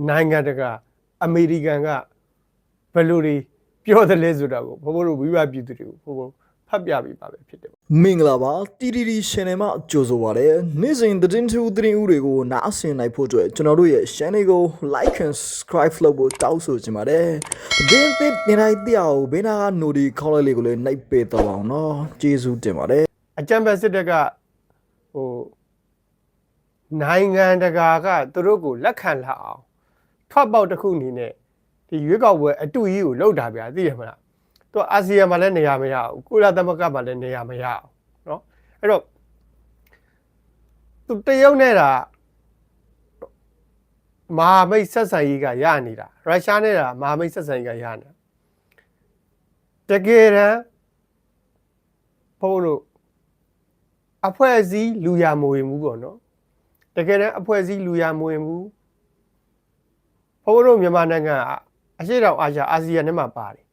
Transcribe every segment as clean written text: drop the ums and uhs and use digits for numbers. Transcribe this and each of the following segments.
နိုင်ငံတကာအမေရိကန်ကဘယ်လိုတွေပြောတယ်လဲဆိုတာကိုဘိုးဘိုးတို့ဝိဝပြည်သူတွေကိုဘိုးဘိုးဖတ်ပြပေးပါပဲဖြစ်တယ်မင်္ဂလာပါ TTD Channel မှာကြိုဆိုပါရစေနေ့စဉ်သတင်းထူးသတင်းဦးတွေကိုနားဆင်နိုင်ဖို့အတွက်ကျွန်တော်တို့ရဲ့ channel ကို like and subscribe လုပ်ဖို့တောင်းဆိုချင်ပါတယ်သတင်းသစ်တင်တိုင်းသိအောင်ဘေးနာက notification ခေါင်းလေးကိုလည်းနှိုက်ပေးတော့အောင်နော်ကျေးဇူးတင်ပါတယ်အကြံပေးစစ်တပ်ကဟိုနိုင်ငံတကာကသူတို့ကိုလက်ခံလာအောင်ထွက်ပေါက်တစ်ခုအနေနဲ့ဒီရွေးကောက်ပွဲအတူကြီးကိုလှုပ်တာဗျာသိရမလားသူအာဆီယံမှာလည်းနေရာမရဘူးကုလသမဂ္ဂမှာလည်းနေရာမရအောင်เนาะအဲ့တော့သူတရုတ်နဲ့တာမဟာမိတ်ဆက်ဆံရေးကရနေတာရုရှားနဲ့တာမဟာမိတ်ဆက်ဆံရေးကရနေတာတကယ်တမ်းဘုန်းတို့အဖွဲ့အစည်းလူရမဝင်ဘူးပေါ့နော်တကယ်တမ်းအဖွဲ့အစည်းလူရမဝင်ဘူးဘုန်းတို့မြန်မာနိုင်ငံအရှေ့တောင်အာရှအာဆီယံထဲမှာပါတယ်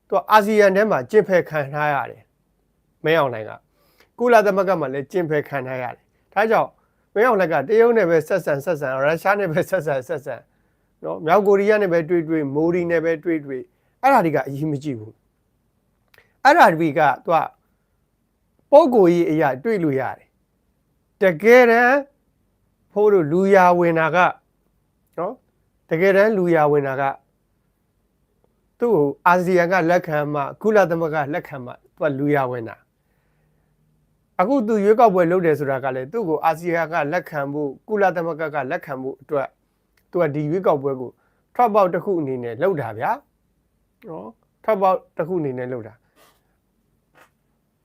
သူအာဆီယံထဲမှာကျင့်ဖက်ခံထားရတယ်မင်းအောင်လှိုင်ကကုလသမဂ္ဂမှာလည်းကျင့်ဖက်ခံထားရတယ်ဒါကြောင့်မင်းအောင်လှိုင်ကတရုတ်နဲ့ပဲဆက်ဆံရုရှားနဲ့ပဲဆက်ဆံနော်မြောက်ကိုရီးယားနဲ့ပဲတွေ့မိုဒီနဲ့ပဲတွေ့အဲ့ဒါတွေကအရေးမကြီးဘူးအဲ့ဒါတွေကသူကပုံကိုကြီးအရာတွေ့လို့ရတယ်တကယ်တမ်းဖိုးတို့လူရဝင်တာကနော်တကယ်တမ်းလူရဝင်တာကသူ့ကိုအာဆီယံကလက်ခံမှကုလသမဂ္ဂလက်ခံမှသူကလူရဝင်တာအခုသူရွေးကောက်ပွဲလုပ်တယ်ဆိုတာကလည်းသူ့ကိုအာဆီယံကလက်ခံဖို့ကုလသမဂ္ဂကလက်ခံဖို့အတွက်သူကဒီရွေးကောက်ပွဲကိုထွက်ပေါက်တစ်ခုအနေနဲ့လုပ်တာဗျာနော်ထွက်ပေါက်တစ်ခုအနေနဲ့လုပ်တာ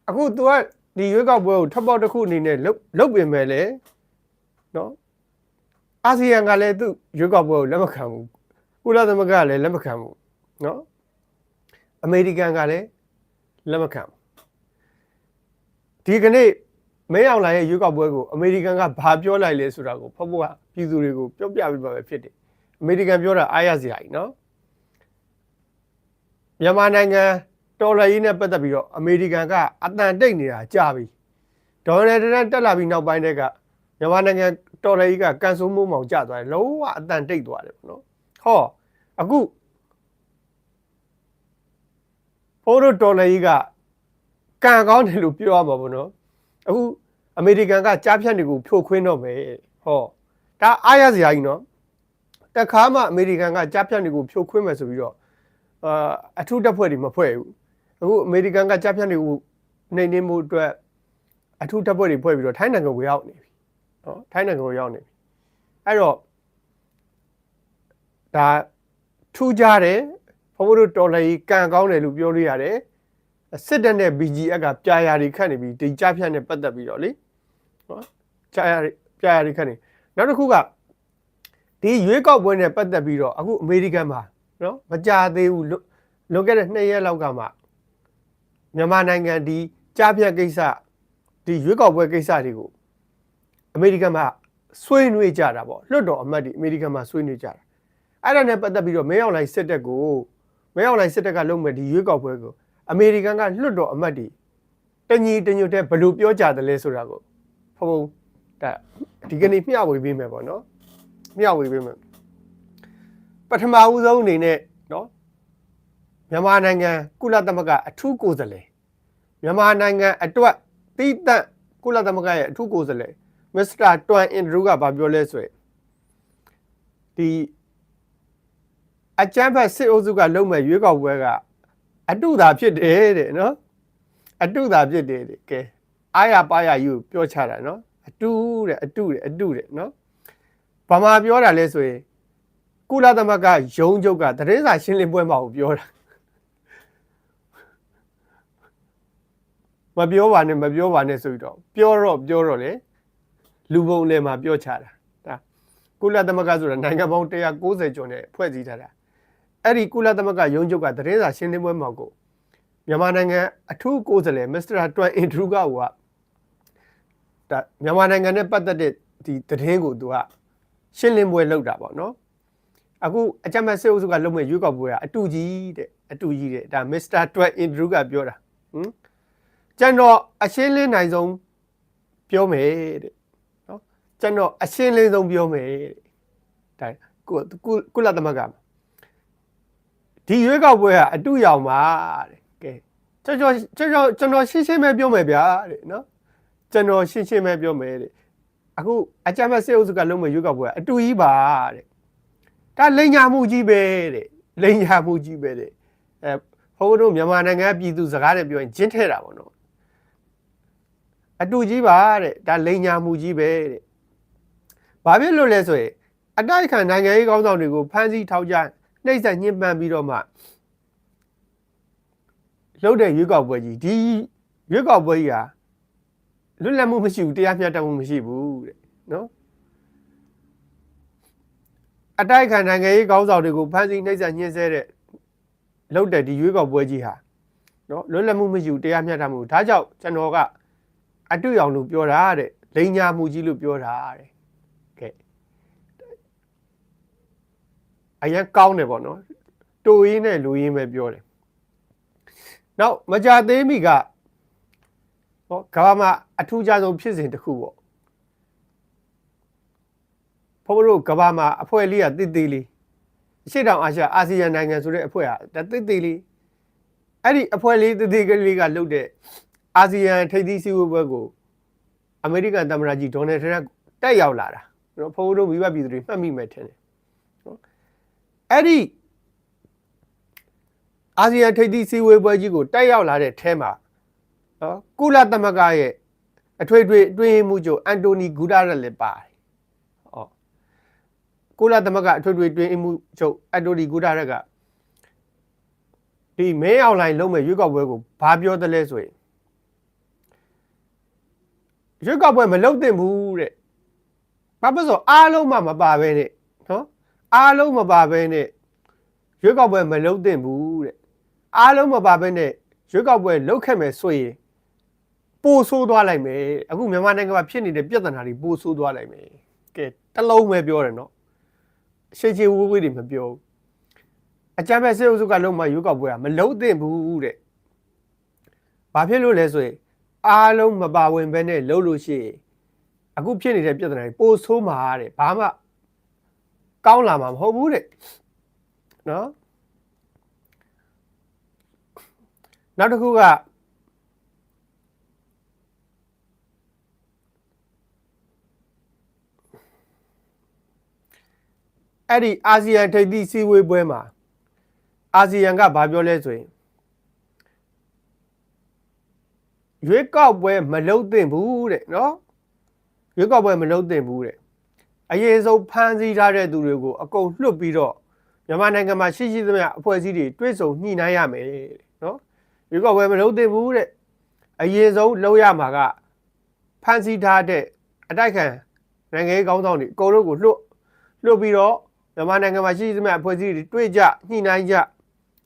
အခုသူကဒီရွေးကောက်ပွဲကိုထွက်ပေါက်တစ်ခုအနေနဲ့လုပ်ပြင်မဲ့လေနော်အာဆီယံကလည်းသူရွေးကောက်ပွဲကိုလက်မခံဘူးကုလသမဂ္ဂကလည်းလက်မခံဘူးနော်အမေရိကန်ကလည်းလက်မခံဘူးဒီကနေ့မင်းအောင်လှိုင်ရဲ့ရွေးကောက်ပွဲကိုအမေရိကန်ကဘာပြောလိုက်လဲဆိုတာကိုဖဖို့ကပြည်သူတွေကိုပြောပြပေးပါပဲဖြစ်တယ်အမေရိကန်ပြောတာအားရစရာကြီးနော်မြန်မာနိုင်ငံတော်လှန်ရေးနဲ့ပတ်သက်ပြီးတော့အမေရိကန်ကအတန်တိတ်နေတာကြာပြီဒေါ်နယ်ထရန့်တက်လာပြီးနောက်ပိုင်းတည်းကမြန်မာနိုင်ငံတော်လှန်ရေးကကန်ဆိုးမိုးမောင်ကျသွားတယ်လုံးဝအတန်တိတ်သွားတယ်ပေါ့နော်ဟောအခုဖိုးတို့တော်လှန်ရေးကကံကောင်းတယ်လို့ပြောရမှာပေါ့နော်အခုအမေရိကန်ကကြားဖြတ်တွေကိုဖြိုခွင်းတော့မယ်ဟောဒါအားရစရာကြီးနော်တခါမှအမေရိကန်ကကြားဖြတ်တွေကိုဖြိုခွင်းမယ်ဆိုပြီးတော့အထူးတပ်ဖွဲ့တွေမဖွဲ့ဘူးအခုအမေရိကန်ကကြားဖြတ်တွေကိုနှိမ်နင်းမှုအတွက်အထူးတပ်ဖွဲ့တွေဖွဲ့ပြီးတော့ထိုင်းနိုင်ငံကိုရောက်နေပြီနော်ထိုင်းနိုင်ငံကိုရောက်နေပြီအဲ့တော့ဒါထူးခြားတယ်ဘုရားတို့တော်လှန်ရေးကံကောင်းတယ်လို့ပြောလို့ရတယ်စစ်တပ်နဲ့ BGF ကပြာရာတွေခတ်နေပြီးဒီကြားဖြတ်နဲ့ပတ်သက်ပြီးတော့လေနော်ပြာရာတွေခတ်နေနောက်တစ်ခုကဒီရွေးကောက်ပွဲနဲ့ပတ်သက်ပြီးတော့အခုအမေရိကန်မှာနော်မကြသေးဘူးလွန်ခဲ့တဲ့2 ရက်လောက်ကမှမြန်မာနိုင်ငံဒီကြားဖြတ်ကိစ္စဒီရွေးကောက်ပွဲကိစ္စတွေကိုအမေရိကန်မှာဆွေးနွေးကြတာပေါ့လွှတ်တော်အမတ်တွေအမေရိကန်မှာဆွေးနွေးကြတာအဲ့ဒါနဲ့ပတ်သက်ပြီးတော့မင်းအောင်လှိုင်စစ်တပ်ကလုပ်မဲ့ဒီရွေးကောက်ပွဲကိုအမေရိကန်ကလွှတ်တော်အမတ်တွေတညီတညွတ်တဲ့ဘယ်လိုပြောကြတယ်လဲဆိုတာကိုဖုံဒါဒီကနေ့မျှဝေပေးမယ်ပေါ့နော်မျှဝေပေးမယ်ပထမဦးဆုံးအနေနဲ့နော်မြန်မာနိုင်ငံကုလသမဂ္ဂအထူးကိုယ်စားလှယ်မြန်မာနိုင်ငံအတွက်တိတက်ကုလသမဂ္ဂရဲ့အထူးကိုယ်စားလှယ်မစ္စတာတွမ်အင်ဒရူးကဘာပြောလဲဆိုရင်ဒီအကြမ်းဖက်စစ်အုပ်စုကလုပ်မဲ့ရွေးကောက်ပွဲကအတုသာဖြစ်တယ်တဲ့နော်အတုသာဖြစ်တယ်တဲ့ကဲအားရပါရယူပြောချတာနော်အတုတဲ့နော်ဘာမှပြောတာလဲဆိုရင်ကုလသမဂ္ဂရုံးချုပ်ကသတင်းစာရှင်းလင်းပွဲမှာကိုပြောတာမပြောပါနဲ့ဆိုပြီးတော့ပြောတော့လေလူပုံလည်းမှာပြောချတာဒါကုလသမဂ္ဂဆိုတာနိုင်ငံပေါင်း190ကျော်နဲ့ဖွဲ့စည်းထားတာအဲ့ဒီကုလသမဂ္ဂရုံးချုပ်ကသတင်းစာရှင်းလင်းပွဲမှာကိုမြန်မာနိုင်ငံအထူးကိုယ်စားလှယ်မစ္စတာတွမ်အင်ဒရူးကဒါမြန်မာနိုင်ငံနဲ့ပတ်သက်တဲ့ဒီသတင်းကိုသူကရှင်းလင်းပွဲလုပ်တာပေါ့နော်အခုအကြမ်းဖက်စစ်အုပ်စုကလုပ်မဲ့ရွေးကောက်ပွဲကအတူကြီးတဲ့ဒါမစ္စတာတွမ်အင်ဒရူးကပြောတာကျွန်တော်အရှင်းလင်းနိုင်ဆုံးပြောမယ်တဲ့နော်ကျွန်တော်အရှင်းလင်းဆုံးပြောမယ်တဲ့ဒါ ကုလသမဂ္ဂမှာဒီရွေးကောက်ပွဲကအတူရောင်ပါတဲ့ကဲကျွန်တော်ရှင်းရှင်းပဲပြောမယ်ဗျာတဲ့နော်ကျွန်တော်ရှင်းရှင်းပဲပြောမယ်တဲ့အခုအကြမ်းဖက်စစ်အုပ်စုကလုံးဝရွေးကောက်ပွဲအတူကြီးပါတဲ့ဒါလိန်ညာမှုကြီးပဲတဲ့လိန်ညာမှုကြီးပဲတဲ့ဘုန်းတို့မြန်မာနိုင်ငံပြည်သူစကားနဲ့ပြောရင်ဂျင်းထဲတာပေါ့နော်အတူကြီးပါတဲ့ဒါလိန်ညာမှုကြီးပဲတဲ့ဘာဖြစ်လို့လဲဆိုရင်အတိုက်ခံနိုင်ငံရေးကောင်းဆောင်တွေကိုဖမ်းဆီးထောက်ကြနှိပ်စက်ညှဉ်းပန်းပြီးတော့မှလှုပ်တဲ့ရွေးကောက်ပွဲကြီးဒီရွေးကောက်ပွဲကြီးဟာလွတ်လပ်မှုမရှိဘူးတရားမျှတမှုမရှိဘူးတဲ့နော်အတိုက်ခံနိုင်ငံရေးကောင်းဆောင်တွေကိုဖမ်းဆီးနှိပ်စက်ညှဉ်းဆဲတဲ့လှုပ်တဲ့ဒီရွေးကောက်ပွဲကြီးဟာနော်လွတ်လပ်မှုမရှိဘူးတရားမျှတမှုဒါကြောင့်ကျွန်တော်ကအတူရောင်လို့ပြောတာတဲ့လိန်ညာမှုကြီးလို့ပြောတာတဲ့ကဲအရင်ကောင်းတယ်ပေါ့နော်တူရင်းနဲ့လူရင်းပဲပြောတယ်နောက်မကြသေးမီကဟောကမ္ဘာမှာအထူးခြားဆုံးဖြစ်စဉ်တစ်ခုပေါ့ဘုရားတို့ကမ္ဘာမှာအဖွဲ့လေးကတိတိလေးအရှေ့တောင်အာရှအာဆီယံနိုင်ငံဆိုတဲ့အဖွဲ့ဟာတိတိလေးအဲ့ဒီအဖွဲ့လေးတိတိကလေးကလှုပ်တဲ့အာဆီယံထိပ်သီးစည်းဝေးပွဲကိုအမေရိကန်သမ္မတကြီးဒေါ်နယ်ထရန့်တက်ရောက်လာတာနော်ဘုရားတို့မိဘပြည်သူတွေမှတ်မိမယ်ထင်တယ်နော်အဲ့ဒီအာဆီယံထိပ်သီးစည်းဝေးပွဲကြီးကိုတက်ရောက်လာတဲ့ထဲမှာနော်ကုလသမဂ္ဂရဲ့အထွေထွေအတွင်းမှုချုပ်အန်တိုနီဂူတာရက်လည်းပါတယ်ဟောကုလသမဂ္ဂအထွေထွေအတွင်းမှုချုပ်အန်တိုနီဂူတာရက်ကဒီမဲအွန်လိုင်းလုံးမဲ့ရွေးကောက်ပွဲကိုဘာပြောသလဲဆိုရင်ရွေးကောက်ပွဲမလုပ်သင့်ဘူးတဲ့ဘာဖြစ်လို့အားလုံးမပါဘဲနဲ့နော်အားလုံးမပါဘဲနဲ့ရွေးကောက်ပွဲမလုပ်သင့်ဘူးတဲ့အားလုံးမပါဘဲနဲ့ရွေးကောက်ပွဲလုပ်ခဲ့မယ်ဆိုရင်ပိုဆိုးသွားလိုက်မယ်အခုမြန်မာနိုင်ငံမှာဖြစ်နေတဲ့ပြဿနာတွေပိုဆိုးသွားလိုက်မယ်ကဲတလုံးပဲပြောတယ်နော်ရှေ့ချေဝေးဝေးတွေမပြောဘူးအကြမ်းဖက်စစ်အုပ်စုကလုံးမရွေးကောက်ပွဲကမလုပ်သင့်ဘူးတဲ့ဘာဖြစ်လို့လဲဆိုရင်အားလုံးမပါဝင်ဘဲနဲ့လုပ်လို့ရှိရင်အခုဖြစ်နေတဲ့ပြဿနာတွေပိုဆိုးမှာတဲ့ဘာမှကောင်းလာမှာမဟုတ်ဘူးတဲ့နော်နောက်တစ်ခုကအဲ့ဒီအာဆီယံထိပ်သီးစည်းဝေးပွဲမှာအာဆီယံကဘာပြောလဲဆိုရင်ရွေးကောက်ပွဲမလုပ်သင့်ဘူးတဲ့နော်ရွေးကောက်ပွဲမလုပ်သင့်ဘူးတဲ့အရင်ဆုံးဖမ်းဆီးထားတဲ့သူတွေကိုအကုန်လွှတ်ပြီးတော့မြန်မာနိုင်ငံမှာရှိရှိသမျှအဖွဲ့အစည်းတွေတွဲဆုံညှိနှိုင်းရမယ်တဲ့နော်ရွေးကောက်ပွဲမလုပ်သင့်ဘူးတဲ့အရင်ဆုံးလုပ်ရမှာကဖမ်းဆီးထားတဲ့အတိုက်ခံနိုင်ငံရေးကောင်းဆောင်တွေအကုန်လုံးကိုလွှတ်ပြီးတော့မြန်မာနိုင်ငံမှာရှိရှိသမျှအဖွဲ့အစည်းတွေတွေ့ကြညှိနှိုင်းကြ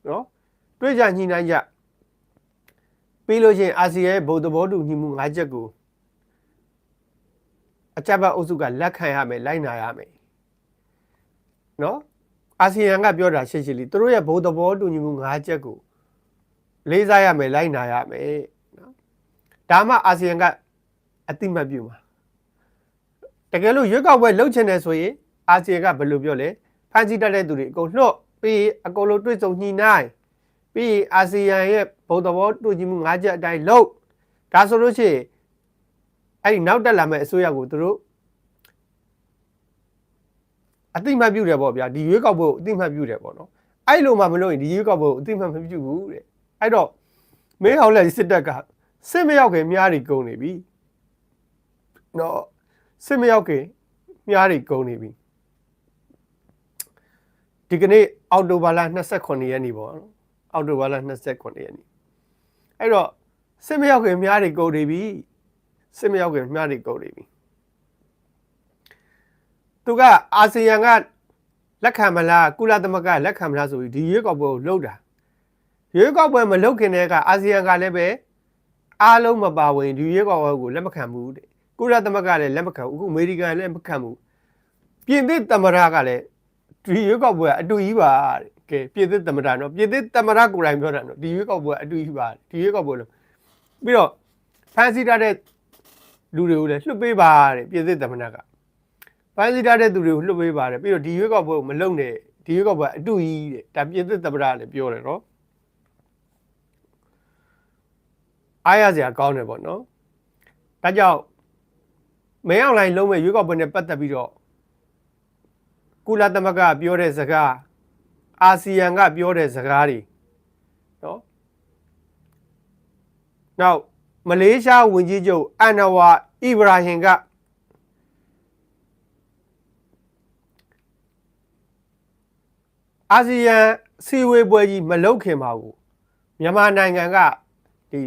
နော်တွေ့ကြညှိနှိုင်းကြပြီးလို့ရှိရင်အာဆီယံဘုံသဘောတူညီမှု၅ချက်ကိုအကြမ်းဖက်အုပ်စုကလက်ခံရမယ်လိုက်နာရမယ်နော်အာဆီယံကပြောတာရှင်းရှင်းလေးသူတို့ရဲ့ဘုံသဘောတူညီမှု၅ချက်ကိုလေးစားရမယ်လိုက်နာရမယ်နော်ဒါမှအာဆီယံကအတိမတ်ပြုမှာတကယ်လို့ရွေးကောက်ပွဲလုပ်ချင်တယ်ဆိုရင်အာဆီယံကဘယ်လိုပြောလဲဖန်ဆီးတတ်တဲ့သူတွေအကုန်လွှတ်ပြီးအကုန်လုံးတွေ့ဆုံညှိနှိုင်းပြီးအာဆီယံရဲ့ဘုံသဘောတူညီမှု၅ချက်အတိုင်းလုပ်ဒါဆိုလို့ရှိရင်အဲ့ဒီနောက်တက်လာမဲ့အစိုးရကိုသူတို့အတိမတ်ပြုတယ်ပေါ့ဗျာဒီရွေးကောက်ပွဲကိုအတိမတ်ပြုတယ်ပေါ့နော်အဲ့လိုမှမလုပ်ရင်ဒီရွေးကောက်ပွဲကိုအတိမတ်မပြုဘူးတဲ့အဲ့တော့မင်းအောင်လက်စစ်တပ်ကစစ်မရောက်ခင်မြားတွေကုန်နေပြီနော်စစ်မရောက်ခင်မြားတွေကုန်နေပြီဒီကနေ့အောက်တိုဘာလ29ရက်နေ့ပေါ့နော်အောက်တိုဘာလ29ရက်နေ့အဲ့တော့စစ်မရောက်ခင်မြားတွေကုန်နေပြီစစ်မရောက်ခင်မြားတွေကုန်နေပြီသူကအာဆီယံကလက်ခံမလားကုလသမဂ္ဂလက်ခံမလားဆိုပြီးဒီရွေးကောက်ပွဲကိုလှုပ်တာရွေးကောက်ပွဲမလှုပ်ခင်တည်းကအာဆီယံကလည်းပဲအားလုံးမပါဝင်ဒီရွေးကောက်ပွဲကိုလက်မခံဘူးတဲ့ကုလသမဂ္ဂလည်းလက်မခံဘူးအခုအမေရိကန်လည်းမခံဘူးပြင်သစ်သမ္မတကလည်းဒီရွေးကောက်ပွဲအတူကြီးပါတဲ့ကဲပြင်သစ်သမ္မတနော်ပြင်သစ်သမ္မတကိုယ်တိုင်ပြောတာနော်ဒီရွေးကောက်ပွဲအတူကြီးပါဒီရွေးကောက်ပွဲလို့ပြီးတော့ဖန်ဆီးထားတဲ့လူတွေကိုလည်းလွှတ်ပေးပါတဲ့ပြင်သစ်သမ္မတက ပိုင်းစည်းထားတဲ့သူတွေကိုလှုပ်ပေးပါတယ်ပြီးတော့ဒီရွေးကောက်ပွဲကိုမလုံနဲ့ဒီရွေးကောက်ပွဲအတူကြီးတဲ့ဒါပြည်သက်သမ္မတလည်းပြောတယ်နော်အားရစရာကောင်းတယ်ပေါ့နော်ဒါကြောင့်မင်းအောင်လှိုင်လုံးမဲ့ရွေးကောက်ပွဲနဲ့ပတ်သက်ပြီးတော့ကုလသမဂ္ဂပြောတဲ့စကားအာဆီယံကပြောတဲ့စကားတွေနော်နောက်မလေးရှားဝန်ကြီးချုပ်အန်နဝါအီဘရာဟင်ကအာဆီယံစီဝေးပွဲကြီးမလုပ်ခင်ပါဘူးမြန်မာနိုင်ငံကဒီ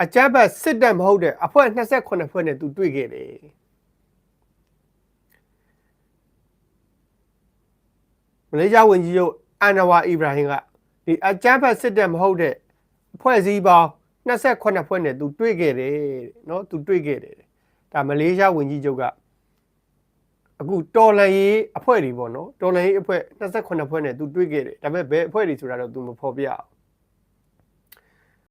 အကြမ်းဖက်စစ်တပ်မဟုတ်တဲ့အဖွဲ့28ဖွဲ့နဲ့သူတွေ့ခဲ့တယ်မလေးရှားဝန်ကြီးချုပ်အန်နဝါအီဘရာဟင်ကဒီအကြမ်းဖက်စစ်တပ်မဟုတ်တဲ့အဖွဲ့အစည်းပေါင်း28ဖွဲ့နဲ့သူတွေ့ခဲ့တယ်เนาะသူတွေ့ခဲ့တယ်ဒါမလေးရှားဝန်ကြီးချုပ်ကအခုတော်လန်ရေးအဖွဲ့တွေပေါ့နော်တော်လန်ရေးအဖွဲ့28ဖွဲ့နဲ့သူတွေ့ခဲ့တယ်ဒါပေမဲ့ဘယ်အဖွဲ့တွေဆိုတာတော့သူမဖော်ပြအောင်